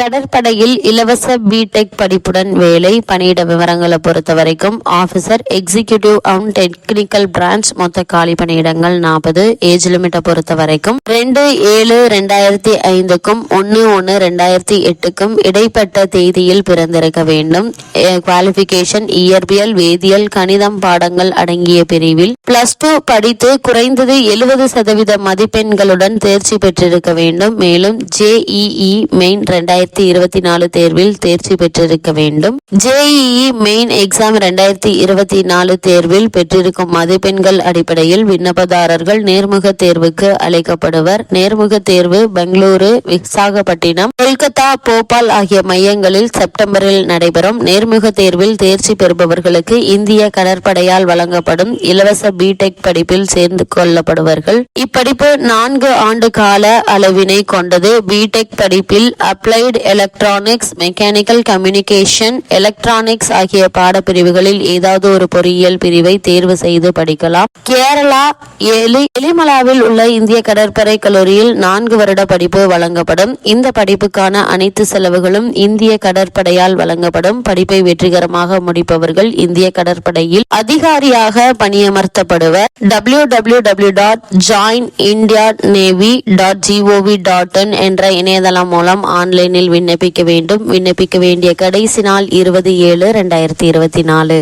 கடற்படையில் இலவச பிடெக் படிப்புடன் வேலை. பணியிட விவரங்களை பொறுத்த வரைக்கும் officer, executive and technical branch. மொத்த காலி பணியிடங்கள் 40. ஏஜ் லிமிட்டை பொறுத்த வரைக்கும் 2/7/2005க்கும் 1/1/2008க்கும் இடைப்பட்ட தேதியில் பிறந்திருக்க வேண்டும். குவாலிபிகேஷன் இயற்பியல், வேதியியல், கணிதம் பாடங்கள் அடங்கிய பிரிவில் +2 படித்து குறைந்தது 70% மதிப்பெண்களுடன் தேர்ச்சி பெற்றிருக்க வேண்டும். மேலும் JEE மெயின் 2024 தேர்வில் தேர்ச்சி பெற்றிருக்க வேண்டும். JEE மெயின் எக்ஸாம் 2024 தேர்வில் பெற்றிருக்கும் மதிப்பெண்கள் அடிப்படையில் விண்ணப்பதாரர்கள் நேர்முக தேர்வுக்கு அழைக்கப்படுவர். நேர்முக தேர்வு பெங்களூரு, விசாகப்பட்டினம், கொல்கத்தா, போபால் ஆகிய மையங்களில் செப்டம்பரில் நடைபெறும். நேர்முக தேர்வில் தேர்ச்சி பெறுபவர்களுக்கு இந்திய கடற்படையால் வழங்கப்படும் இலவச பிடெக் படிப்பில் சேர்ந்து கொள்ளப்படுவார்கள். இப்படிப்பு 4 ஆண்டு கால அளவினை கொண்டது. பிடெக் படிப்பில் applied electronics, mechanical communication, electronics ஆகிய பாடப்பிரிவுகளில் ஏதாவது ஒரு பொறியியல் பிரிவை தேர்வு செய்து படிக்கலாம். கேரளா எலிமலாவில் உள்ள இந்திய கடற்படை கல்லூரியில் 4 வருட படிப்பு வழங்கப்படும். இந்த படிப்புக்கான அனைத்து செலவுகளும் இந்திய கடற்படையால் வழங்கப்படும். படிப்பை வெற்றிகரமாக முடிப்பவர்கள் இந்திய கடற்படையில் அதிகாரியாக பணியமர்த்தப்படுவர். www.joinindiannavy.gov.in என்ற இணையதளம் மூலம் ஆன்லைனில் விண்ணப்பிக்க வேண்டும். விண்ணப்பிக்க வேண்டிய கடைசி நாள் 20/7/2024.